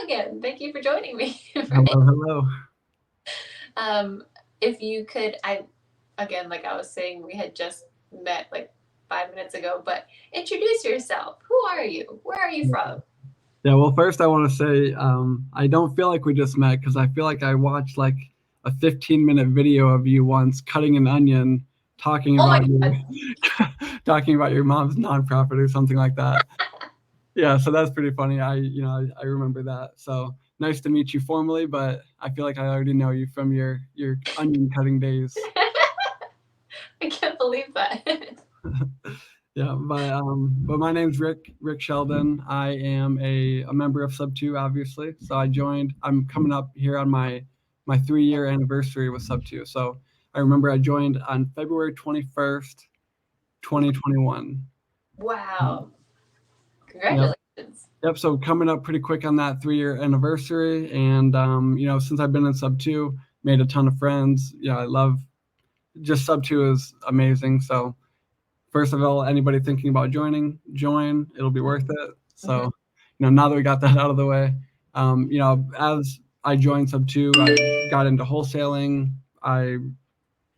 again. Thank you for joining me. Hello, hello. If you could, again, like I was saying, we had just met like 5 minutes ago, but introduce yourself. Who are you? Where are you from? Yeah, well, first I want to say I don't feel like we just met because I feel like I watched like a 15-minute video of you once cutting an onion, talking Oh my about your God. talking about your mom's nonprofit or something like that. Yeah, so that's pretty funny. I remember that. So nice to meet you formally, but I feel like I already know you from your onion cutting days. I can't believe that. Yeah, but my name's Rick Sheldon. I am a member of Sub Two, obviously. So I joined. I'm coming up here on my 3 year anniversary with Sub Two. So I remember I joined on February 21st, 2021. Wow. Yep, Congratulations. yep. So coming up pretty quick on that 3 year anniversary, and since I've been in Sub Two, made a ton of friends. Yeah, I love just Sub Two is amazing. So first of all, anybody thinking about join. It'll be worth it. Mhm. So, now that we got that out of the way, as I joined Sub Two, I got into wholesaling. I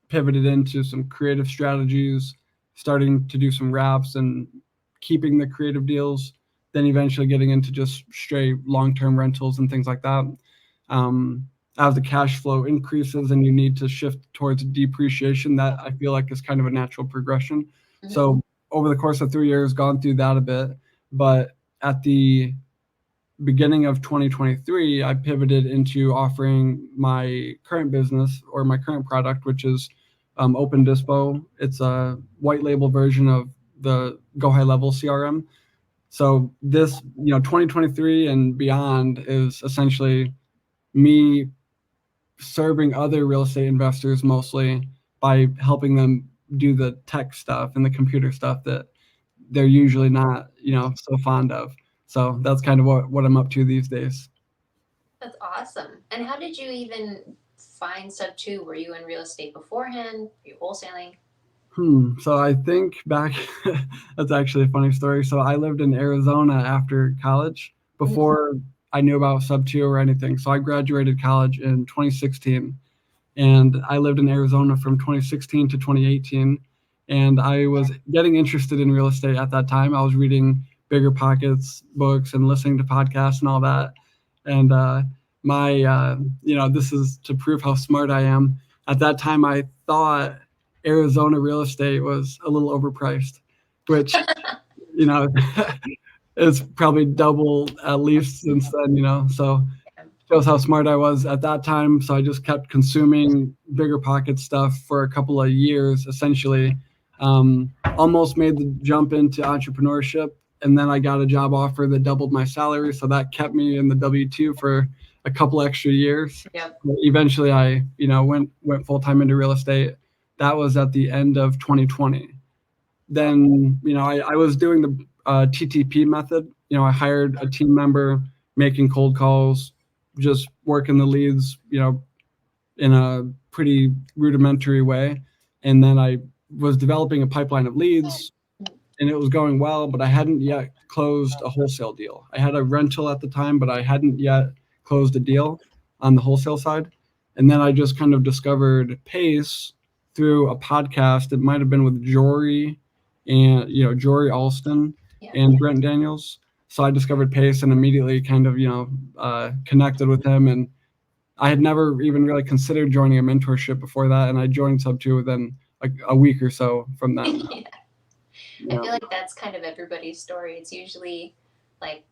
pivoted into some creative strategies, starting to do some raps and keeping the creative deals. Then eventually getting into just straight long-term rentals and things like that. As the cash flow increases and you need to shift towards depreciation, that I feel like is kind of a natural progression. Mhm. So over the course of 3 years, gone through that a bit, but at the beginning of 2023, I pivoted into offering my current business or my current product, which is Open Dispo. It's a white label version of the Go High Level CRM. So this, 2023 and beyond is essentially me serving other real estate investors mostly by helping them do the tech stuff and the computer stuff that they're usually not, so fond of. So that's kind of what I'm up to these days. That's awesome. And how did you even find Sub 2? Were you in real estate beforehand? Were you wholesaling? So I think back, that's actually a funny story. So I lived in Arizona after college Mhm. before I knew about Sub 2 or anything. So I graduated college in 2016 and I lived in Arizona from 2016 to 2018. And I was getting interested in real estate at that time. I was reading Bigger Pockets books and listening to podcasts and all that. And this is to prove how smart I am. At that time, I thought Arizona real estate was a little overpriced, which, you know, it's probably double at least since then, So shows how smart I was at that time. So I just kept consuming Bigger Pocket stuff for a couple of years, essentially. Almost made the jump into entrepreneurship, and then I got a job offer that doubled my salary, so that kept me in the W-2 for a couple extra years. Yep. Eventually, I went full time into real estate. That was at the end of 2020. Then I was doing the TTP method. I hired a team member, making cold calls, just working the leads, in a pretty rudimentary way. And then I was developing a pipeline of leads and it was going well, but I hadn't yet closed a wholesale deal. I had a rental at the time, but I hadn't yet closed a deal on the wholesale side. And then I just kind of discovered Pace through a podcast. It might have been with Jory and Jory Alston Yeah. and Brent Daniels. So I discovered Pace and immediately kind of connected with him. And I had never even really considered joining a mentorship before that, and I joined Sub Two within a week or so from then. Yeah. I Yeah. feel like that's kind of everybody's story. It's usually like,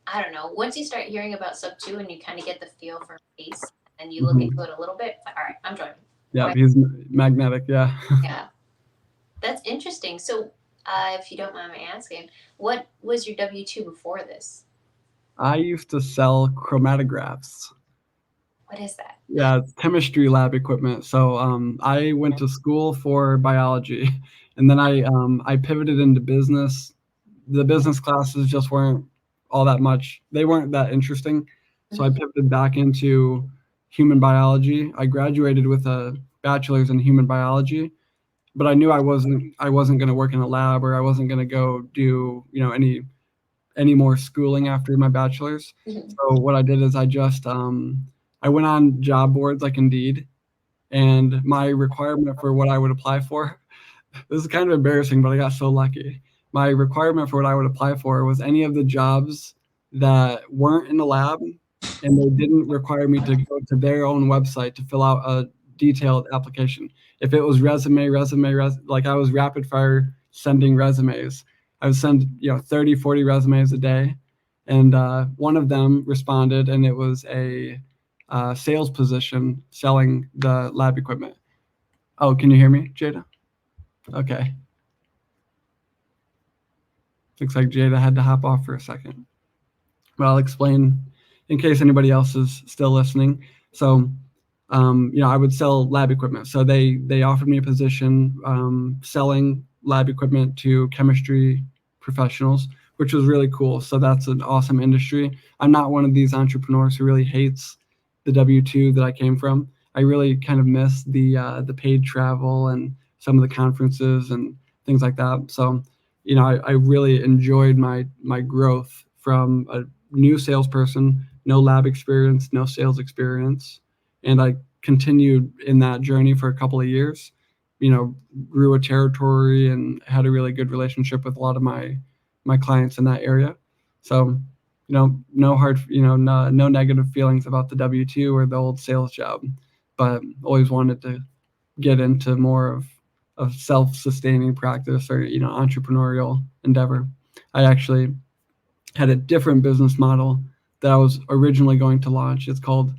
I don't know, once you start hearing about Sub 2 and you kind of get the feel for pace and you look Mhm. into it a little bit, it's like, all right, I'm joining. Yeah, Right. he's magnetic. Yeah. Yeah. That's interesting. So, if you don't mind me asking, what was your W 2 before this? I used to sell chromatographs. What is that? Yeah, it's chemistry lab equipment. So I went to school for biology, and then I pivoted into business. The business classes just weren't all that much. They weren't that interesting. So I Mhm. pivoted back into human biology. I graduated with a bachelor's in human biology, but I knew I wasn't going to work in a lab or I wasn't going to go do any any more schooling after my bachelor's. Mhm. So what I did is I went on job boards like Indeed, and my requirement for what I would apply for, this is kind of embarrassing, but I got so lucky. My requirement for what I would apply for was any of the jobs that weren't in the lab, and they didn't require me to go to their own website to fill out a detailed application. If it was like I was rapid fire sending resumes. I would send, 30, 40 resumes a day. And one of them responded, and it was a sales position selling the lab equipment. Oh, can you hear me, Jada? Okay. Looks like Jada had to hop off for a second. But I'll explain in case anybody else is still listening. So, I would sell lab equipment. So they offered me a position selling lab equipment to chemistry professionals, which was really cool. So that's an awesome industry. I'm not one of these entrepreneurs who really hates the W-2 that I came from. I really kind of miss the paid travel and some of the conferences and things like that. So, I really enjoyed my growth from a new salesperson, no lab experience, no sales experience, and I continued in that journey for a couple of years. Grew a territory and had a really good relationship with a lot of my clients in that area. So, no hard, no negative feelings about the W-2 or the old sales job, but always wanted to get into more of self-sustaining practice or entrepreneurial endeavor. I actually had a different business model that I was originally going to launch. It's called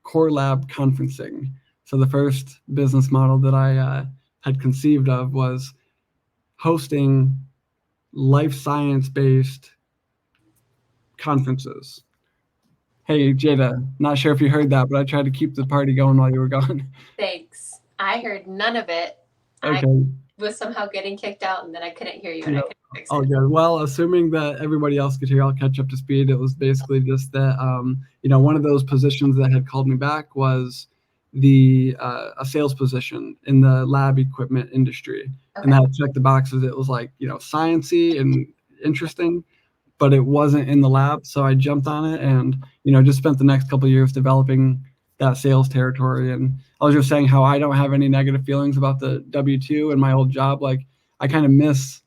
Core Lab Conferencing. So the first business model that I had conceived of was hosting life science based conferences. Hey Jada, not sure if you heard that, but I tried to keep the party going while you were gone. Thanks. I heard none of it. I Okay, was somehow getting kicked out, and then I couldn't hear you, and I yeah. couldn't fix Oh, it. good. Well, assuming that everybody else could hear, I'll catch up to speed. It was basically just that, one of those positions that had called me back was the a sales position in the lab equipment industry, and Okay. that checked the boxes. It was like sciency and interesting, but it wasn't in the lab. So I jumped on it and, just spent the next couple of years developing that sales territory. And I was just saying how I don't have any negative feelings about the W-2 and my old job. Like I kind of miss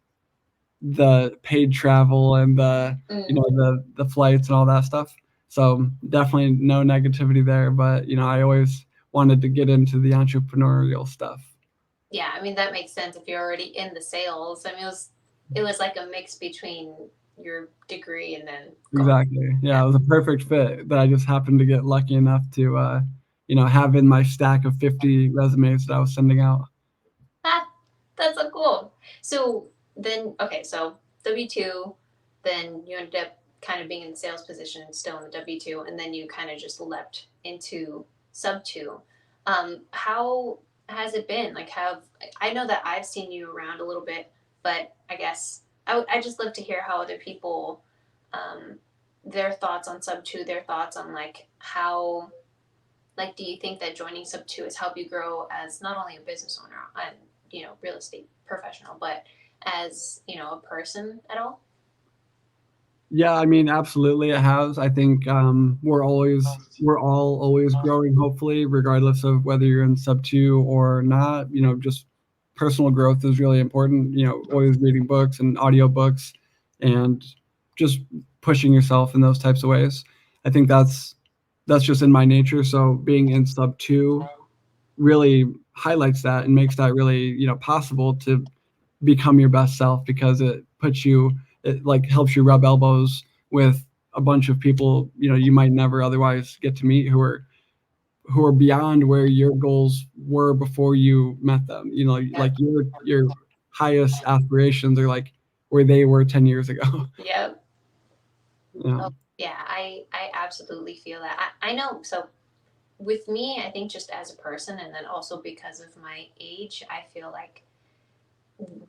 the paid travel and Mm, the flights and all that stuff. So definitely no negativity there, but I always wanted to get into the entrepreneurial stuff. yeah, I mean that makes sense if you're already in the sales. I mean it was like a mix between your degree and then going. Exactly. Yeah, Yeah, it was a perfect fit that I just happened to get lucky enough to have in my stack of 50 resumes that I was sending out. ah, that's so cool. So then, okay, so W-2, then you ended up kind of being in the sales position, still in the W-2, and then you kind of just leapt into sub-2. How has it been? Like, I know that I've seen you around a little bit, but I guess I just love to hear how other people, um, their thoughts on sub-2, their thoughts on like how, like, do you think that joining sub-2 has helped you grow as not only a business owner and real estate professional, but as a person at all? Yeah, I mean, absolutely, it has. I think we're all always growing, hopefully, regardless of whether you're in sub 2 or not. Just personal growth is really important. Always reading books and audiobooks, and just pushing yourself in those types of ways. I think that's just in my nature. So being in sub 2 really highlights that and makes that really possible to become your best self because it like helps you rub elbows with a bunch of people you might never otherwise get to meet who are beyond where your goals were before you met them. Yep. Like your highest aspirations are like where they were 10 years ago. Yep. Yeah. Oh, yeah, I absolutely feel that. I know. So with me, I think just as a person, and then also because of my age, I feel like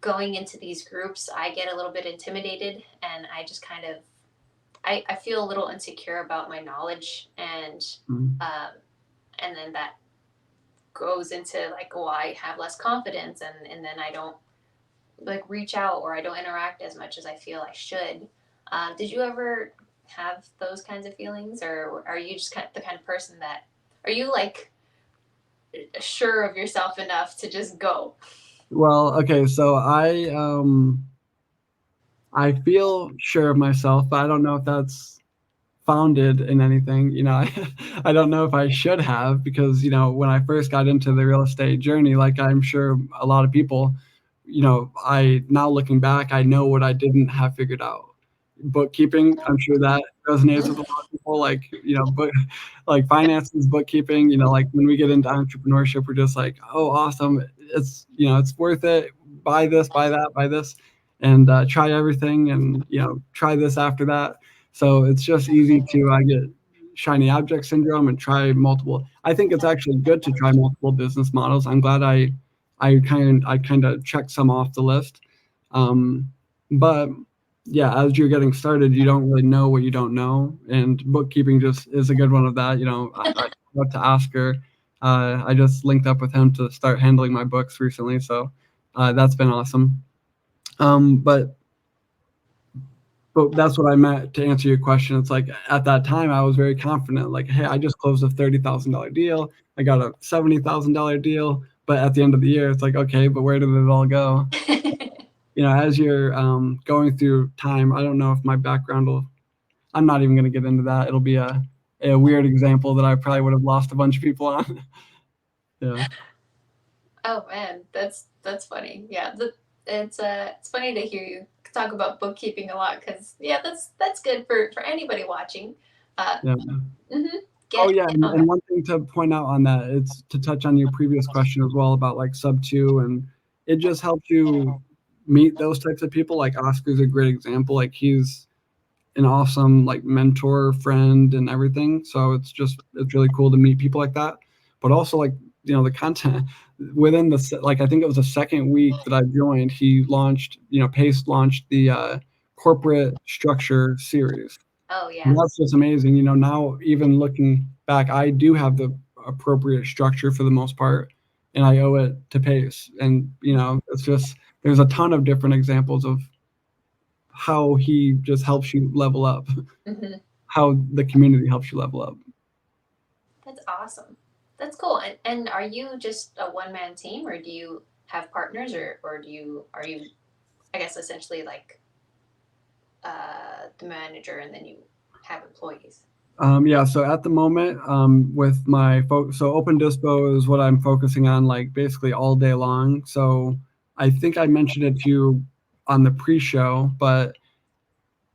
going into these groups, I get a little bit intimidated, and I just kind of I feel a little insecure about my knowledge, Mhm. um, and then that goes into like, oh, I have less confidence, and then I don't like reach out or I don't interact as much as I feel I should. Did you ever have those kinds of feelings, or are you just the kind of person that are you like sure of yourself enough to just go? Well, okay, so I feel sure of myself, but I don't know if that's founded in anything. I don't know if I should have because, when I first got into the real estate journey, like I'm sure a lot of people, I now looking back, I know what I didn't have figured out. Bookkeeping, I'm sure that resonates with a lot of people, like, book, like finances, bookkeeping, like when we get into entrepreneurship, we're just like, oh, awesome. It's worth it. Buy this, buy that, buy this, and try everything and, try this after that. So it's just easy to get shiny object syndrome and try multiple. I think it's actually good to try multiple business models. I'm glad I kind of checked some off the list. But yeah, as you're getting started, you don't really know what you don't know, and bookkeeping just is a good one of that. I love to Oscar. I just linked up with him to start handling my books recently, so that's been awesome. But that's what I meant to answer your question. It's like at that time I was very confident, like, hey, I just closed a $30,000 deal. I got a $70,000 deal. But at the end of the year, it's like, okay, but where did it all go? As you're going through time, I don't know if my background will. I'm not even going to get into that. It'll be a weird example that I probably would have lost a bunch of people on. Yeah. Oh man, that's funny. Yeah, it's funny to hear you talk about bookkeeping a lot because yeah, that's good for anybody watching. Uh, Yeah. mm-hmm, Oh, get yeah, in and on that. one thing to point out on that, it's to touch on your previous question as well about, like, sub 2, and it just helps you meet those types of people, like, Oscar's a great example, like, he's an awesome, like, mentor, friend, and everything, so it's really cool to meet people like that, but also, like, the content within like, I think it was the 2nd week that I joined, Pace launched the, corporate structure series. Oh And yeah. that's just amazing. Now even looking back, I do have the appropriate structure for the most part, and I owe it to Pace. And it's just there's a ton of different examples of how he just helps you level up, Hmm. how the community helps you level up. That's awesome. That's cool. And are you just a one man team, or do you have partners, or are you I guess essentially like the manager, and then you have employees? Yeah, so at the moment, with so Open Dispo is what I'm focusing on, like, basically all day long. So I think I mentioned it to you on the pre-show, but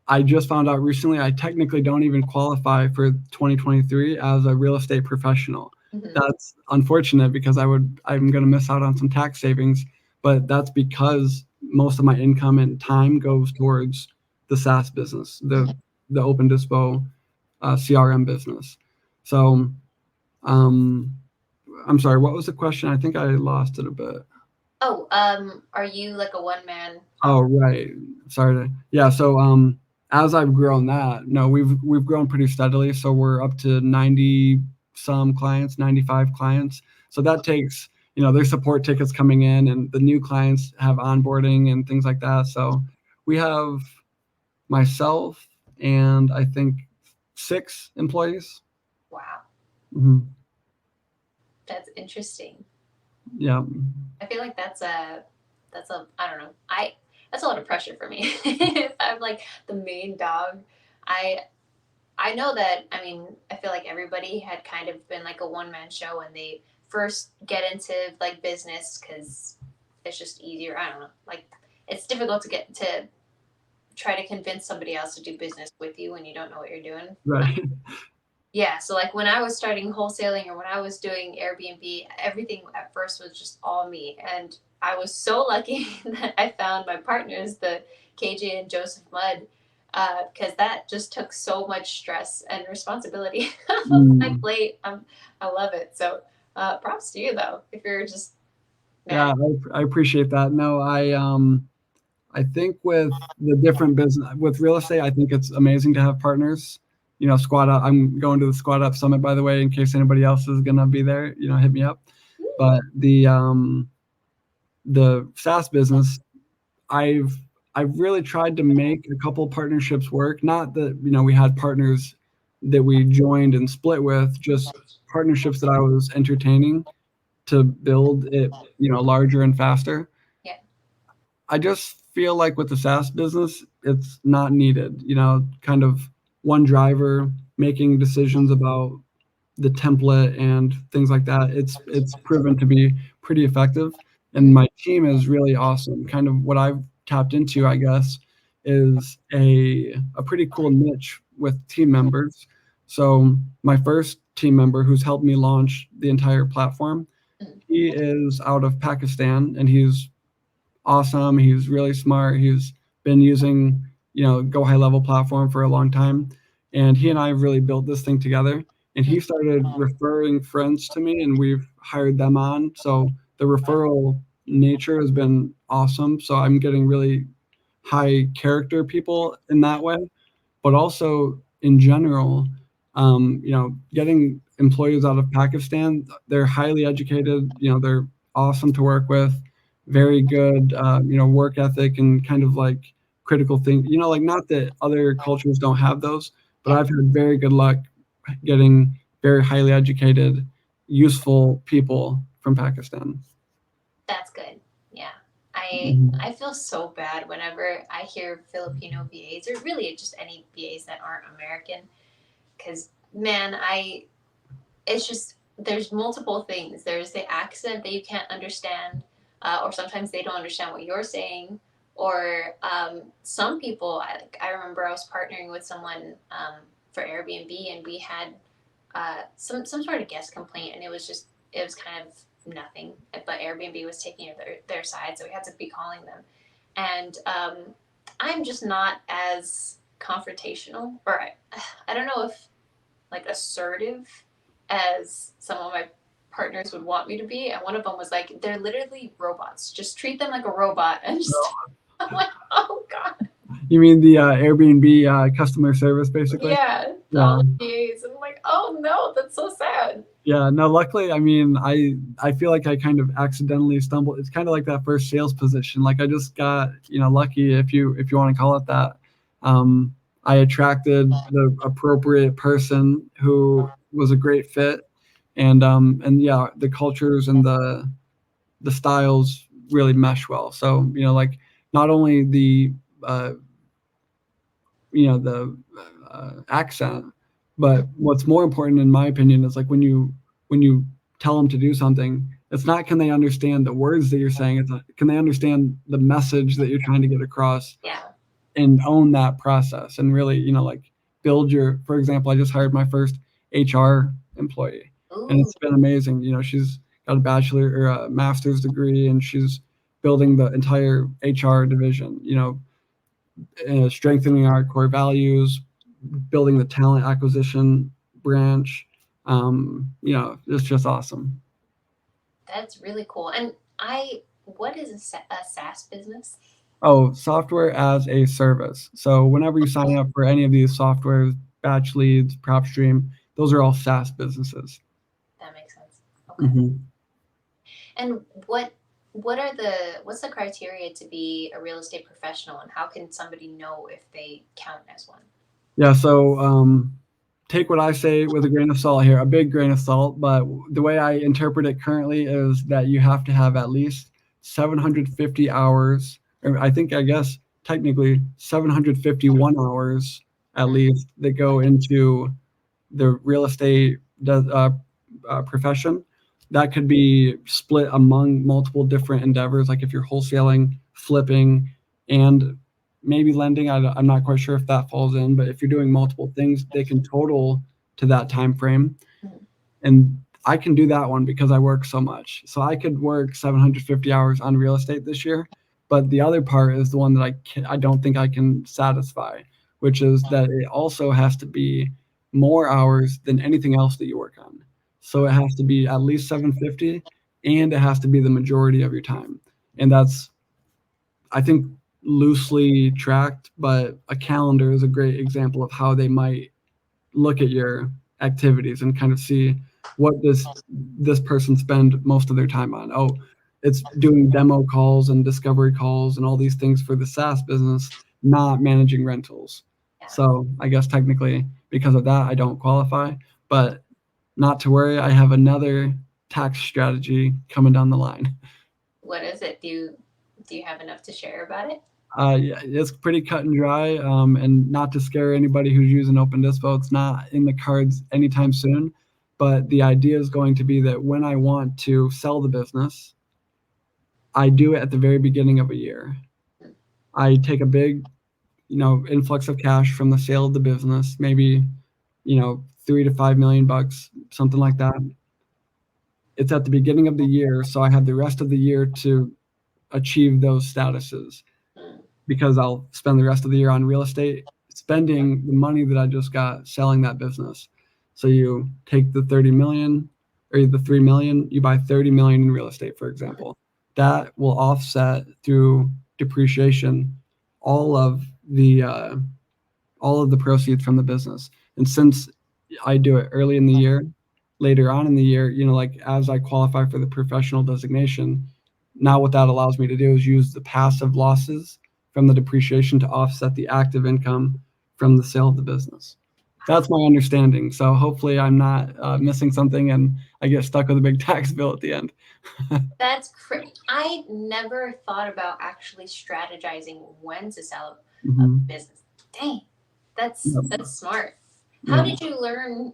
I just found out recently I technically don't even qualify for 2023 as a real estate professional. Hmm. That's unfortunate because I'm going to miss out on some tax savings, but that's because most of my income and time goes towards the SaaS business, the Open Dispo CRM business. So, um, I'm sorry, what was the question? I think I lost it a bit. Oh, are you like a one man Oh, right. Sorry yeah, so, as I've grown that, no, we've grown pretty steadily, so we're up to 90 some clients, 95 clients. So that takes, there's support tickets coming in, and the new clients have onboarding and things like that. So we have myself and I think 6 employees. Wow, Mhm. that's interesting. Yeah. I feel like that's a I don't know. I That's a lot of pressure for me. If I'm like the main dog, I I know that I mean I feel like everybody had kind of been like a one man show when they first get into like business because it's just easier. I don't know. Like it's difficult to get to try to convince somebody else to do business with you when you don't know what you're doing. Right. Yeah, so like when I was starting wholesaling or when I was doing Airbnb, everything at first was just all me. And I was so lucky that I found my partners, the KJ and Joseph Mudd, because that just took so much stress and responsibility off my Mm. plate. I love it. So props to you though, if you're just Yeah, man. I appreciate that. No, I think with the different business with real estate, I think it's amazing to have partners. Squad up. I'm going to the Squad Up Summit, by the way, in case anybody else is gonna be there. Hit me up. But the SaaS business, I've I've really tried to make a couple partnerships work. Not that, we had partners that we joined and split with, just partnerships that I was entertaining to build it, larger and faster. Yeah. I just feel like with the SaaS business, it's not needed, kind of one driver making decisions about the template and things like that. It's proven to be pretty effective, and my team is really awesome. Kind of what I've tapped into, I guess, is a pretty cool niche with team members. So my first team member, who's helped me launch the entire platform, Mhm. he is out of Pakistan, and he's awesome. He's really smart. He's been using, Go High Level platform for a long time. And he and I have really built this thing together. And he started referring friends to me, and we've hired them on. So the referral nature has been awesome. So I'm getting really high character people in that way, but also in general, getting employees out of Pakistan, they're highly educated, they're awesome to work with, very good, work ethic and kind of like critical think, like not that other cultures don't have those, but Yeah. I've had very good luck getting very highly educated, useful people from Pakistan. That's good. Yeah. Mhm. I feel so bad whenever I hear Filipino VAs, or really just any VAs that aren't American, because man, I it's just there's multiple things. There's the accent that you can't understand, or sometimes they don't understand what you're saying, or some people. I remember I was partnering with someone for Airbnb, and we had some sort of guest complaint, and it was kind of nothing. But Airbnb was taking their side, so we had to be calling them. And I'm just not as confrontational, or I don't know if like assertive as some of my partners would want me to be. And one of them was like, "They're literally robots. Just treat them like a robot." And just I'm like, "Oh God." You mean the Airbnb customer service, basically? Yeah, all Yeah. the VAs. I'm like, "Oh no, that's so sad." Yeah, no, luckily, I mean, I feel like I kind of accidentally stumbled. It's kind of like that first sales position. Like I just got, lucky, if you want to call it that. I attracted the appropriate person who was a great fit, and yeah, the cultures and the styles really mesh well. So, like not only uh, the accent, but what's more important in my opinion is like when you tell them to do something, it's not can they understand the words that you're saying, it's not, can they understand the message that you're trying to get across, Yeah. and own that process and really, like build your, for example, I just hired my first HR employee, and Ooh. it's been amazing. She's got a bachelor or a master's degree, and she's building the entire HR division, strengthening our core values, building the talent acquisition branch. It's just awesome. That's really cool. And what is a SaaS business? Oh, software as a service. So whenever you sign up for any of these softwares, Batch Leads, PropStream, those are all SaaS businesses. That makes sense. Okay. Hmm. And what's the criteria to be a real estate professional, and how can somebody know if they count as one? Yeah, so take what I say with a grain of salt here, a big grain of salt, but the way I interpret it currently is that you have to have at least 750 hours, or I guess technically 751 hours at Mm. least that go into the real estate profession. That could be split among multiple different endeavors, like if you're wholesaling, flipping, and maybe lending. I'm not quite sure if that falls in, but if you're doing multiple things, they can total to that time frame. Mm. And I can do that one because I work so much. So I could work 750 hours on real estate this year, but the other part is the one that I don't think I can satisfy, which is that it also has to be more hours than anything else that you work on. So it has to be at least 750, and it has to be the majority of your time. And that's, I think, loosely tracked, but a calendar is a great example of how they might look at your activities and kind of see what does this person spend most of their time on. Oh, it's doing demo calls and discovery calls and all these things for the SaaS business, not managing rentals. Yeah. So I guess technically because of that, I don't qualify, but not to worry. I have another tax strategy coming down the line. What is it? Do you have enough to share about it? Yeah, it's pretty cut and dry, and not to scare anybody who's using Open Dispo, it's not in the cards anytime soon. But the idea is going to be that when I want to sell the business, I do it at the very beginning of a year. I take a big, influx of cash from the sale of the business, maybe, 3 to 5 million bucks, something like that. It's at the beginning of the year, so I have the rest of the year to achieve those statuses Mm. because I'll spend the rest of the year on real estate, spending the money that I just got selling that business. So you take the 30 million or the 3 million, you buy 30 million in real estate, for example. That will offset through depreciation all of the uh, all of the proceeds from the business. And since I do it early in the year, later on in the year, like as I qualify for the professional designation, now what that allows me to do is use the passive losses from the depreciation to offset the active income from the sale of the business. That's my understanding. So hopefully I'm not missing something and I get stuck with a big tax bill at the end. That's crazy. I never thought about actually strategizing when to sell a Mm-hmm. business. Dang, that's Yep. that's smart. How Yep. did you learn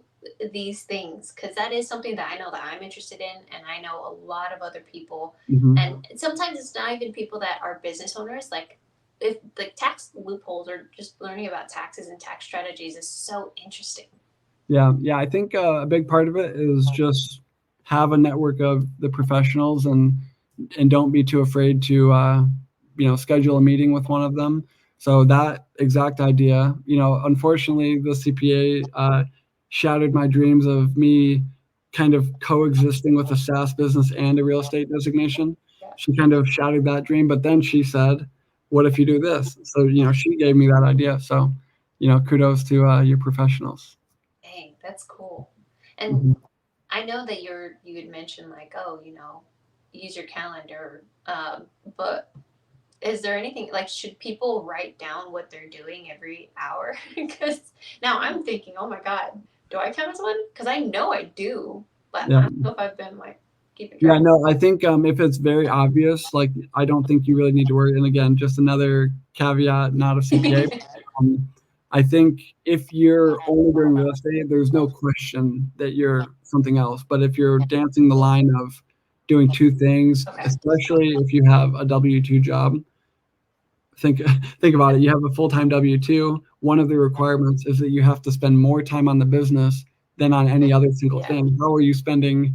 these things? Because that is something that I know that I'm interested in, and I know a lot of other people. Mm-hmm. And sometimes it's not even people that are business owners. Like, if like tax loopholes or just learning about taxes and tax strategies is so interesting. Yeah, yeah. I think a big part of it is just have a network of the professionals and don't be too afraid to schedule a meeting with one of them. So that exact idea, unfortunately, the CPA shattered my dreams of me kind of coexisting with a SaaS business and a real estate designation. Yeah. She kind of shattered that dream, but then she said, "What if you do this?" So she gave me that idea. So kudos to your professionals. Dang, that's cool. And Mhm. I know that you had mentioned like, oh, use your calendar. But is there anything like should people write down what they're doing every hour? Because now I'm thinking, oh my god, do I count as one? Because I know I do, but I Yeah. don't know if I've been like keeping Yeah, track. no, I think, if it's very obvious, like, I don't think you really need to worry, and again, just another caveat, not a CPA. Um, I think if you're only doing real estate, there's no question that you're something else, but if you're dancing the line of doing 2 things, Okay. especially if you have a W-2 job, think think about it, you have a full-time W-2, one of the requirements is that you have to spend more time on the business than on any other single Yeah. thing. How are you spending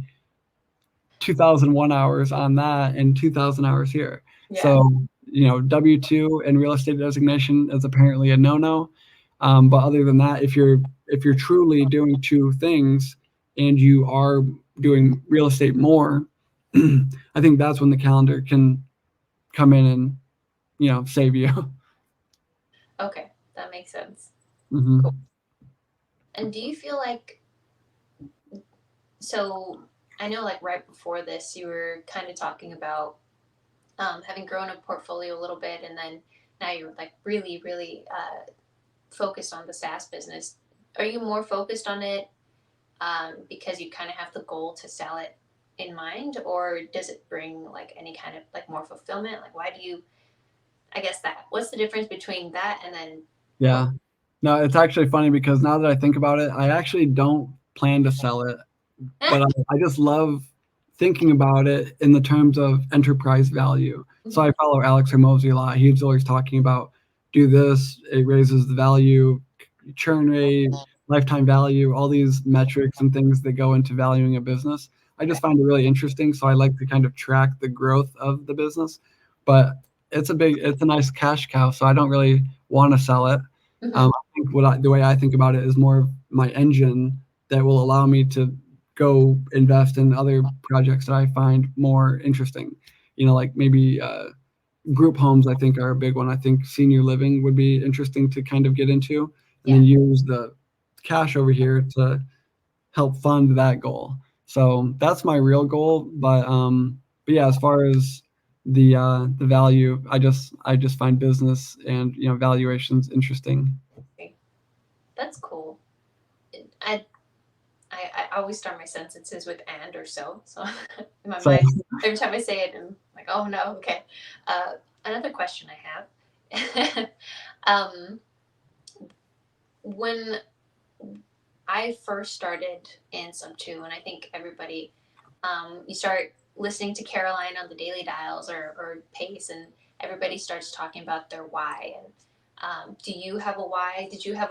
2001 hours on that and 2000 hours here? Yeah. So, W2 and real estate designation is apparently a no-no. But other than that, if you're truly doing 2 things and you are doing real estate more, I think that's when the calendar can come in and save you. Okay, that makes sense. Cool. Hmm. And do you feel like so? I know like right before this, you were kind of talking about having grown a portfolio a little bit, and then now you're like really, really focused on the SaaS business. Are you more focused on it because you kind of have the goal to sell it in mind, or does it bring like any kind of like more fulfillment? Like, why do you? I guess that. What's the difference between that and then? Oh, Yeah. No, it's actually funny because now that I think about it, I actually don't plan to sell it, but I just love thinking about it in the terms of enterprise value. So I follow Alex Hormozy a lot. He's always talking about do this, it raises the value, churn rate, lifetime value, all these metrics and things that go into valuing a business. I okay. just find it really interesting. So I like to kind of track the growth of the business, but it's a nice cash cow. So I don't really want to sell it. Mm-hmm. I think the way I think about it is more of my engine that will allow me to go invest in other projects that I find more interesting. Like maybe group homes, I think are a big one. I think senior living would be interesting to kind of get into and Yeah. then use the cash over here to help fund that goal. So that's my real goal. But but yeah, as far as the value, I just find business and valuations interesting. Okay, that's cool. I, I always start my sentences with and or so. So in my So mind, every time I say it, I'm like, oh no, okay. Uh, Another question I have. um, when I first started in Sub 2, and I think everybody, you start listening to Caroline on the daily dials or Pace, and everybody starts talking about their why. And do you have a why? Did you have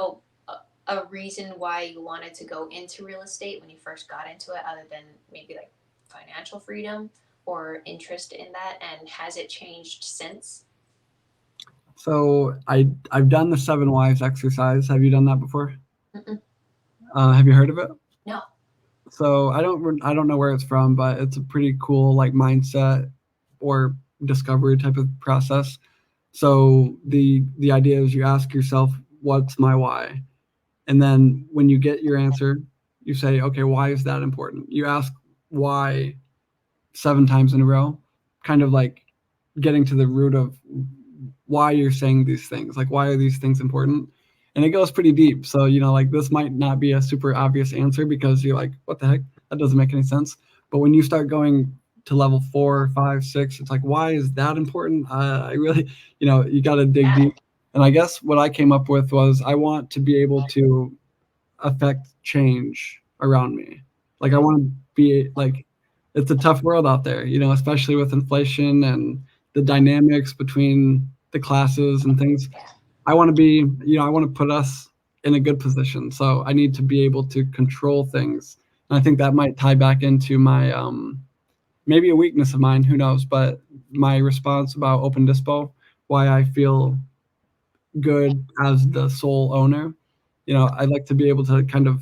a reason why you wanted to go into real estate when you first got into it, other than maybe like financial freedom or interest in that? And has it changed since? I've done the seven whys exercise. Have you done that before? Mm-mm. Have you heard of it? No. So I don't know where it's from, but it's a pretty cool like mindset or discovery type of process. So the idea is you ask yourself, what's my why? And then when you get your answer, you say, okay, why is that important? You ask why seven times in a row, kind of like getting to the root of why you're saying these things. Like, why are these things important? And it goes pretty deep. So, like this might not be a super obvious answer because you're like, what the heck? That doesn't make any sense. But when you start going to level 4, 5, 6, it's like, why is that important? I really, you got to dig Yeah. deep. And I guess what I came up with was I want to be able to affect change around me. Like I want to be like it's a tough world out there, especially with inflation and the dynamics between the classes and things. Yeah. I want to be, I want to put us in a good position. So I need to be able to control things. And I think that might tie back into my maybe a weakness of mine, who knows, but my response about open dispo, why I feel good as the sole owner. I'd like to be able to kind of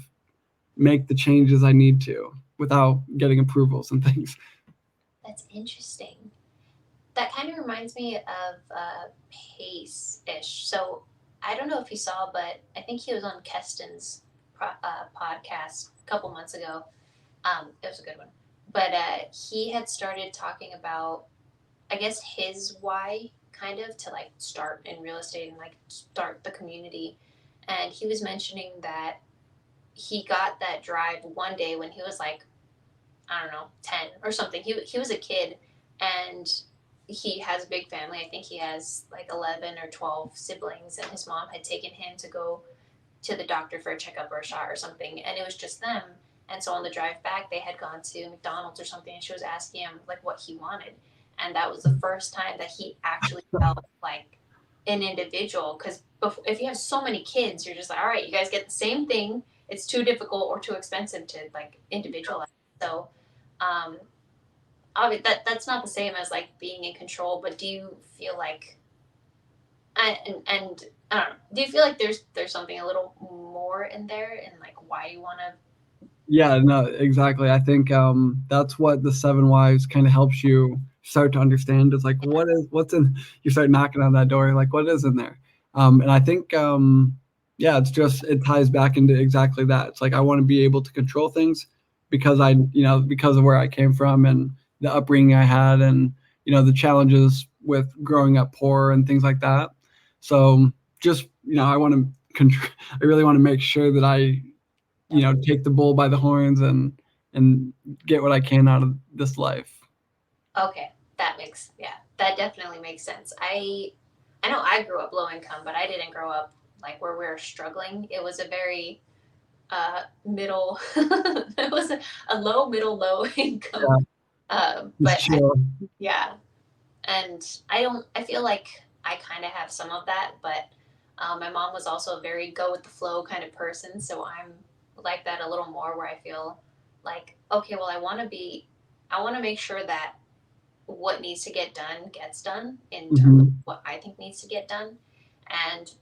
make the changes I need to without getting approvals and things. That's interesting. That kind of reminds me of Pace ish. So I don't know if you saw, but I think he was on Keston's podcast a couple months ago. It was a good one. But he had started talking about, I guess, his why kind of to like start in real estate and like start the community. And he was mentioning that he got that drive one day when he was like, I don't know, 10 or something. He was a kid, and he has a big family. I think he has like 11 or 12 siblings, and his mom had taken him to go to the doctor for a checkup or a shot or something, and it was just them. And so on the drive back, they had gone to McDonald's or something, and she was asking him like what he wanted, and that was the first time that he actually felt like an individual. Because if you have so many kids, you're just like, all right, you guys get the same thing. It's too difficult or too expensive to like individualize. So, um, that's not the same as like being in control. But do you feel like and I don't know. Do you feel like there's something a little more in there and like why you want to? Yeah, no, exactly. I think that's what the seven whys kind of helps you start to understand. It's like what's in. You start knocking on that door, like what is in there. And I think yeah, it ties back into exactly that. It's like I want to be able to control things because because of where I came from and the upbringing I had and the challenges with growing up poor and things like that. So just I want to control. I really want to make sure that I take the bull by the horns and get what I can out of this life. Okay, that definitely makes sense. I know I grew up low income, but I didn't grow up like where we were struggling. It was a very middle. It was a low middle low income. Yeah, just But chill. yeah, and I don't. I feel like I kind of have some of that, but my mom was also a very go with the flow kind of person, so I'm like that a little more, where I feel like, okay, well, I want to make sure that what needs to get done gets done in terms of Mhm. what I think needs to get done, and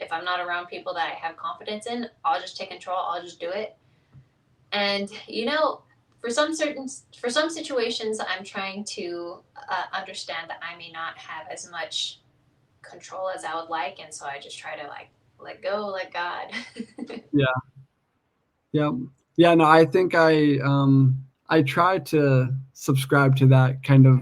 if I'm not around people that I have confidence in, I'll just take control. I'll just do it, and for some situations, I'm trying to understand that I may not have as much control as I would like, and so I just try to like let go, let God. Yeah. Yeah. Yeah, no, I think I try to subscribe to that kind of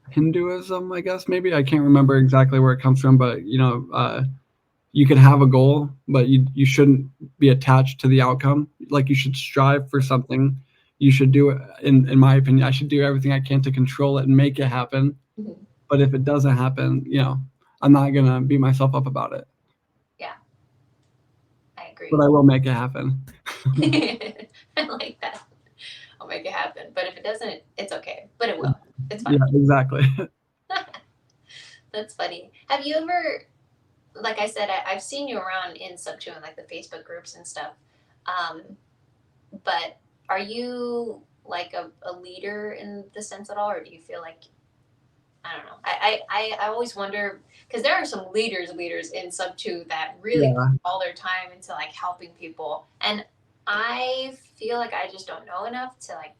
Hinduism, I guess. Maybe I can't remember exactly where it comes from, but you can have a goal, but you shouldn't be attached to the outcome. Like you should strive for something. You should do it. In my opinion, I should do everything I can to control it and make it happen. Mhm. But if it doesn't happen, I'm not gonna beat myself up about it. Yeah, I But agree. I will make it happen. I like that. I'll make it happen. But if it doesn't, it's okay. But it will. It's fine. Yeah, exactly. That's funny. Have you ever, like I said, I've seen you around in Sub 2 and like the Facebook groups and stuff. Um, but are you like a leader in the sense at all, or do you feel like I don't know? I always wonder because there are some leaders in Sub 2 that really put Yeah. all their time into like helping people, and I feel like I just don't know enough to like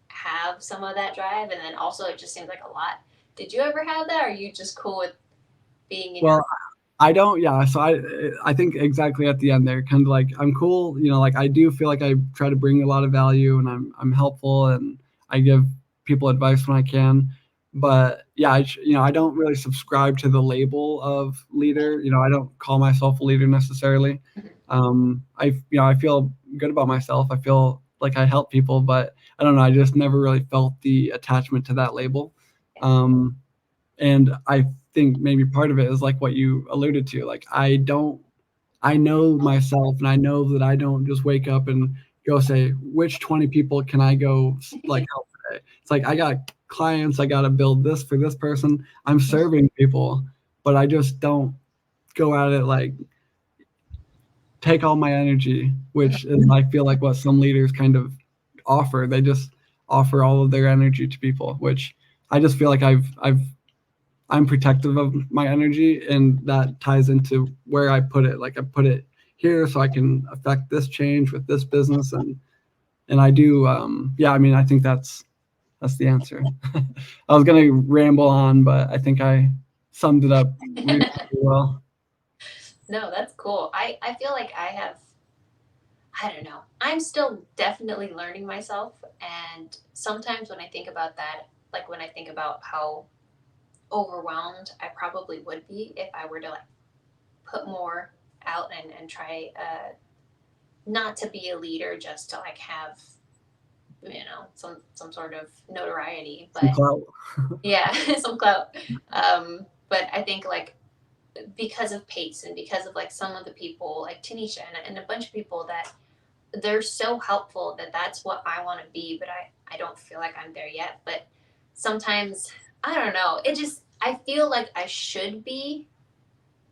have some of that drive, and then also it just seems like a lot. Did you ever have that, or are you just cool with being in your Well, I don't. Yeah. So I think exactly at the end there, kind of like I'm cool. Like I do feel like I try to bring a lot of value, and I'm helpful, and I give people advice when I can. But yeah, I don't really subscribe to the label of leader. I don't call myself a leader necessarily. own? I feel good about myself. I feel like I help people, but I don't know. I just never really felt the attachment to that label. Um, and I think maybe part of it is like what you alluded to. Like I know myself, and I know that I don't just wake up and go say, which 20 people can I go like help today? It's like I got clients, I got to build this for this person. I'm serving people, but I just don't go at it like take all my energy, which is I feel like what some leaders kind of offer. They just offer all of their energy to people, which I just feel like I'm protective of my energy, and that ties into where I put it. Like I put it here so I can affect this change with this business, and I do. Yeah, I mean, I think that's the answer. I was gonna ramble on, but I think I summed it up reasonably well. No, that's cool. I feel like I don't know. I'm still definitely learning myself. And sometimes when I think about that, like when I think about how overwhelmed I probably would be if I were to like put more out and try not to be a leader just to like have some sort of notoriety, Some but clout. yeah, some clout. But I think like because of Pace and because of like some of the people like Tanisha and a bunch of people that they're so helpful that that's what I want to be, but I don't feel like I'm there yet. But sometimes I don't know. It just I feel like I should be,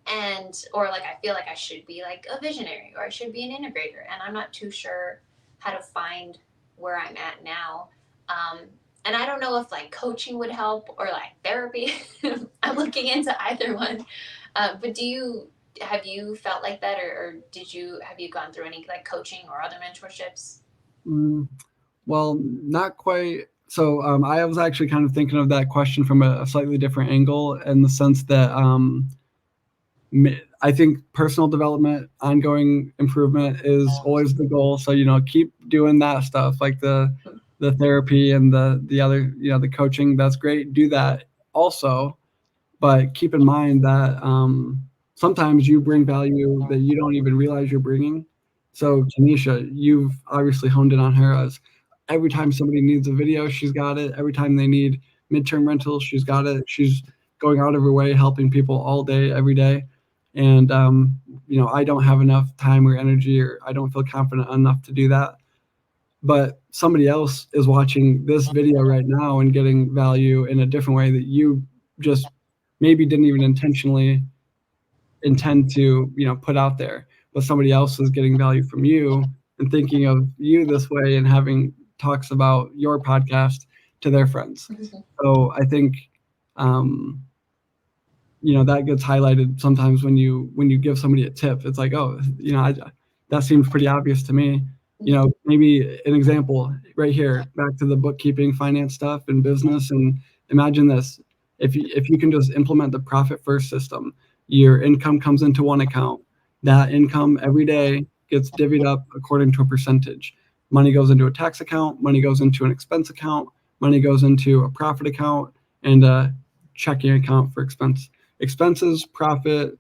and or like I feel like I should be like a visionary or I should be an integrator, and I'm not too sure how to find where I'm at now. Um, and I don't know if like coaching would help or like therapy. I'm looking into either one. But do you have you felt like that, or did you have you gone through any like coaching or other mentorships? Mm, well, not quite. So I was actually kind of thinking of that question from a slightly different angle, in the sense that I think personal development, ongoing improvement is always the goal. So keep doing that stuff, like the therapy and the other, the coaching. That's great. Do that also, but keep in mind that sometimes you bring value that you don't even realize you're bringing. So Tanisha, you've obviously honed in on her as every time somebody needs a video, she's got it. Every time they need midterm rentals, she's got it. She's going out of her way helping people all day, every day. And I don't have enough time or energy, or I don't feel confident enough to do that. But somebody else is watching this video right now and getting value in a different way that you just maybe didn't even intentionally intend to put out there, but somebody else is getting value from you and thinking of you this way and having talks about your podcast to their friends. So I think um, that gets highlighted sometimes when you give somebody a tip. It's like, oh, that seems pretty obvious to me. Maybe an example right here, back to the bookkeeping, finance stuff, and business. And imagine this: if you can just implement the profit first system, your income comes into one account. That income every day gets divvied up according to a percentage. money goes into a tax account, money goes into an expense account, money goes into a profit account, and a checking account for expenses, profit,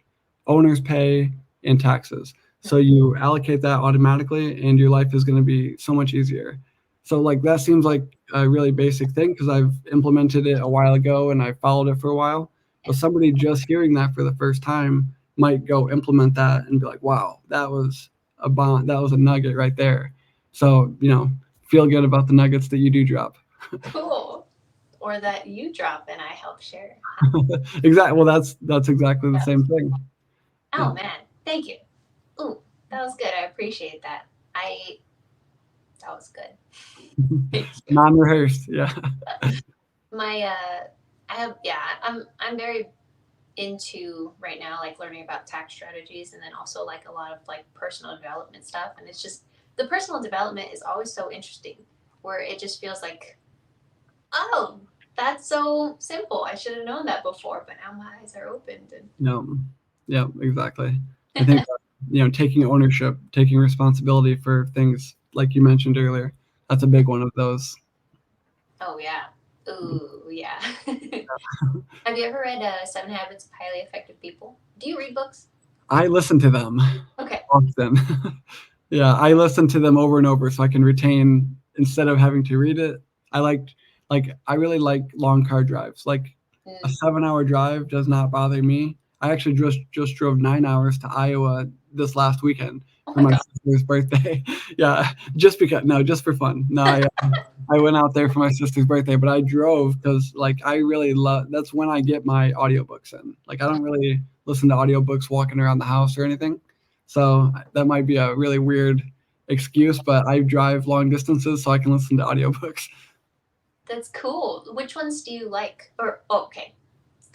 owner's pay, and taxes. So you allocate that automatically, and your life is going to be so much easier. So like that seems like a really basic thing because I've implemented it a while ago and I followed it for a while. But somebody just hearing that for the first time might go implement that and be like, "Wow, that was a bond. That was a nugget right there." So feel good about the nuggets that you do drop. Cool. Or that you drop and I help share. Exactly. Well, that's exactly the Yeah. same thing. Yeah. Oh man, thank you. Ooh, that was good. I appreciate that. I that was good. Thank you. Non-rehearsed. Yeah. My I have yeah, I'm very into right now like learning about tax strategies and then also like a lot of like personal development stuff and it's just the personal development is always so interesting where it just feels like oh that's so simple I should have known that before but now my eyes are opened No. Yeah. Exactly. I think taking ownership, taking responsibility for things like you mentioned earlier. That's a big one of those. oh yeah ooh yeah have you ever read 7 Habits of Highly Effective People? Do you read books? I listen to them Okay. often. Yeah, I listen to them over and over so I can retain instead of having to read it. I I really like long car drives. Like a Mm. 7-hour drive does not bother me. I actually just drove 9 hours to Iowa this last weekend Oh for my my god. sister's birthday. Yeah, just because no, just for fun. No, I went out there for my sister's birthday, but I drove because like I really love. That's when I get my audiobooks in. Like I don't really listen to audiobooks walking around the house or anything. So that might be a really weird excuse, but I drive long distances so I can listen to audiobooks. That's cool. Which ones do you like? Or oh, okay,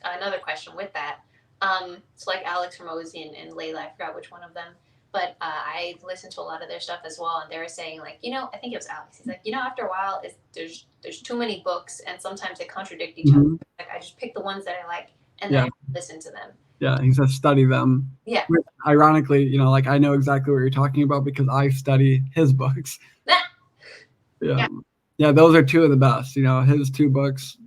another question with that. So like Alex Ramosi and Layla, I forgot which one of them, but I listened to a lot of their stuff as well, and they were saying like, I think it was Alex. He's like, after a while, there's too many books, and sometimes they contradict each other. Mhm. Like I just pick the ones that I like, and then Yeah, I listen to them. yeah. He says study them. Yeah. Which, ironically, like I know exactly what you're talking about because I study his books. Yeah, Yeah. yeah. Those are two of the best. His two books,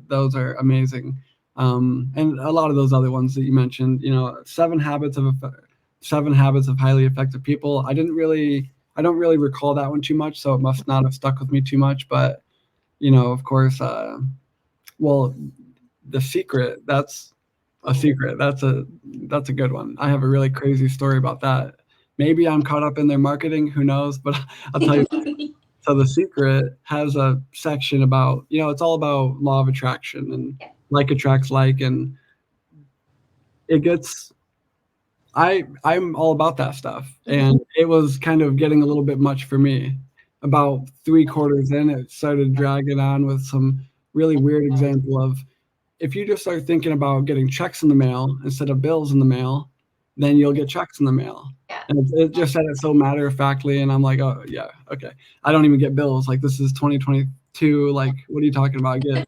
those are amazing. And a lot of those other ones that you mentioned. Seven Habits of Highly Effective People. I don't really recall that one too much, so it must not have stuck with me too much. But of course, well, The Secret. That's a Ooh. secret. That's a good one. I have a really crazy story about that. Maybe I'm caught up in their marketing. Who knows? But I'll tell you. So The Secret has a section about, it's all about law of attraction and Yeah. like attracts like, and it gets I'm all about that stuff. Mhm. And it was kind of getting a little bit much for me. About 3 quarters in, it started dragging on with some really weird example of if you just start thinking about getting checks in the mail instead of bills in the mail, then you'll get checks in the mail. Yeah. And it just said it so matter of factly, and I'm like, oh yeah, okay. I don't even get bills. Like this is 2022. Like what are you talking about? I get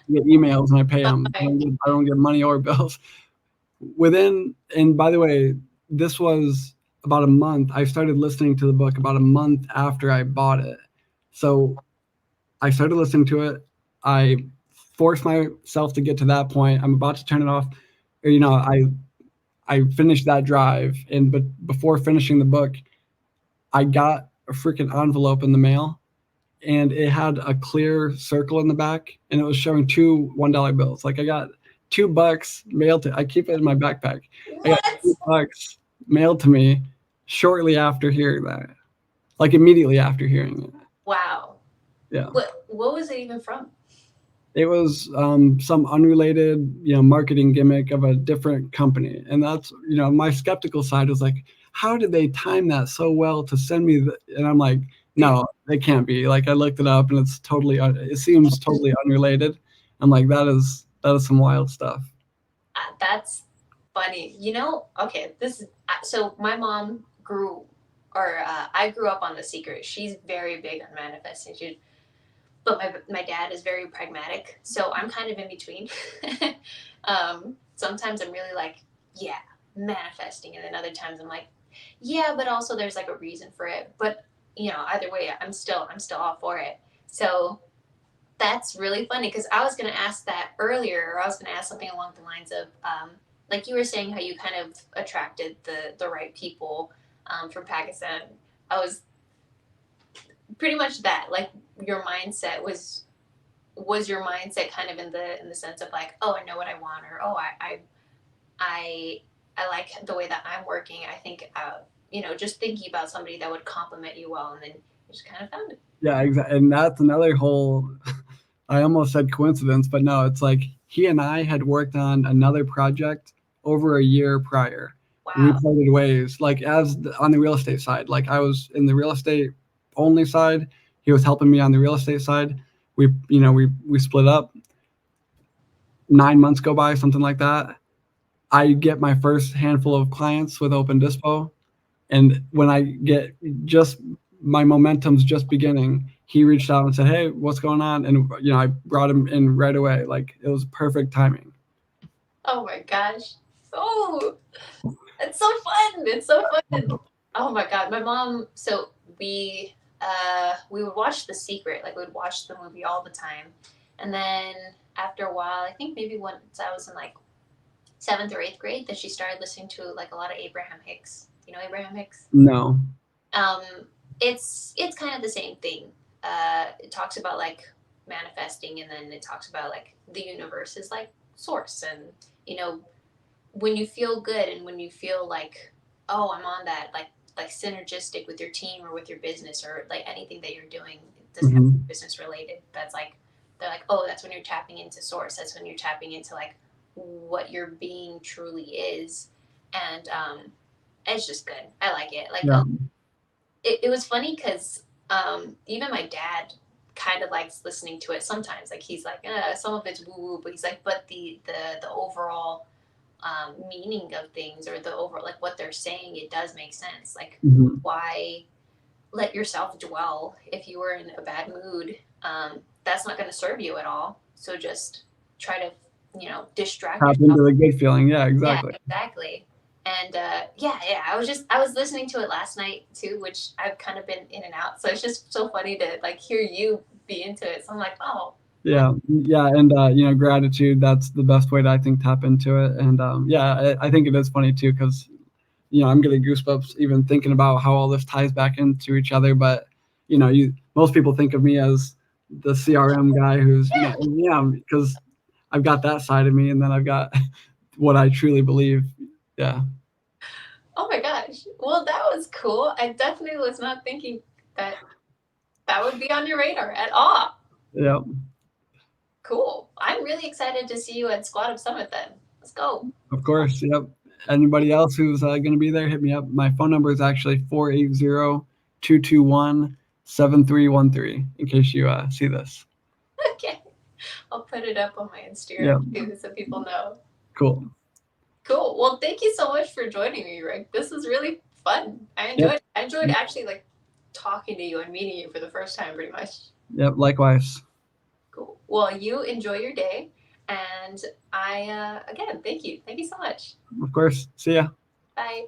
emails and I pay them. I don't get money or bills. And by the way, this was about a month. I started listening to the book about a month after I bought it. So I started listening to it. I forced myself to get to that point. I'm about to turn it off. I finished that drive, but before finishing the book, I got a freaking envelope in the mail, and it had a clear circle in the back, and it was showing two $1 bills. Like I got $2 mailed to. I keep it in my backpack. I got What? $2 mailed to me shortly after hearing that, like immediately after hearing it. Wow. Yeah. What was it even from? It was some unrelated, marketing gimmick of a different company, and that's my skeptical side was like, how did they time that so well to send me? And I'm like, no, they can't be. Like I looked it up, and it's totally. It seems totally unrelated. I'm like, that is some wild stuff. That's funny. Okay, this is so my mom I grew up on The Secret. She's very big on manifestation, but my dad is very pragmatic. So I'm kind of in between. Sometimes I'm really like, yeah, manifesting, and then other times I'm like, yeah, but also there's like a reason for it. But either way, I'm still all for it. So that's really funny because I was going to ask that earlier, or I was going to ask something along the lines of, like you were saying, how you kind of attracted the right people from Pakistan. I was pretty much that. Like your mindset was your mindset kind of in the sense of like, oh, I know what I want, or oh, I I like the way that I'm working. I think, just thinking about somebody that would compliment you well, and then you just kind of found it. Yeah, exactly. And that's another whole, I almost said coincidence, but no, it's like he and I had worked on another project over a year prior. We Wow. parted ways, like on the real estate side. Like I was in the real estate only side. He was helping me on the real estate side. We split up. 9 months go by, something like that. I get my first handful of clients with Open Dispo. And when I get just my momentum's just beginning, he reached out and said, "Hey, what's going on?" And I brought him in right away. Like it was perfect timing. Oh my gosh. Oh, it's so fun. It's so fun. Oh my god, my mom. So we would watch The Secret. Like we would watch the movie all the time, and then after a while, I think maybe once I was in like seventh or eighth grade, that she started listening to like a lot of Abraham Hicks. You know Abraham Hicks? No. Um, it's kind of the same thing. It talks about like manifesting, and then it talks about like the universe is like source, and you know when you feel good and when you feel like, oh, I'm on that, like synergistic with your team or with your business or like anything that you're doing. It doesn't have to be Hmm. business related. That's like they're like, oh, that's when you're tapping into source. That's when you're tapping into like what your being truly is, and it's just good. I like it. Like Yeah. it was funny because even my dad kind of likes listening to it sometimes. Like he's like, some of it's woo woo, but he's like, but the overall meaning of things, or the over like what they're saying, it does make sense. Like Hmm. why let yourself dwell if you were in a bad mood? That's not going to serve you at all. So just try to distract Tap yourself. into the good feeling. Yeah, Yeah, exactly. exactly. And yeah, I was listening to it last night too, which I've kind of been in and out. So it's just so funny to like hear you be into it. So I'm like, oh, Yeah, yeah, and gratitude. That's the best way to, I think, tap into it. And yeah, I think it is funny too because I'm getting goosebumps even thinking about how all this ties back into each other. But most people think of me as the CRM guy who's yeah, because I've got that side of me, and then I've got what I truly believe. Yeah, oh my gosh. Well, that was cool. I definitely was not thinking that that would be on your radar at all. yeah, Cool. I'm really excited to see you at Squad Up Summit then. Let's go. of course. Yep. Anybody else who's going to be there, hit me up. My phone number is actually 480-221-7313 in case you see this. Okay. I'll put it up on my Instagram Yeah, too so people know. cool. Cool. Well, thank you so much for joining me, Rick. This was really fun. I Yep, enjoyed I enjoyed actually like talking to you and meeting you for the first time pretty much. yep, likewise. Cool. Well, you enjoy your day, and I again, thank you. Thank you so much. Of course. See ya. Bye.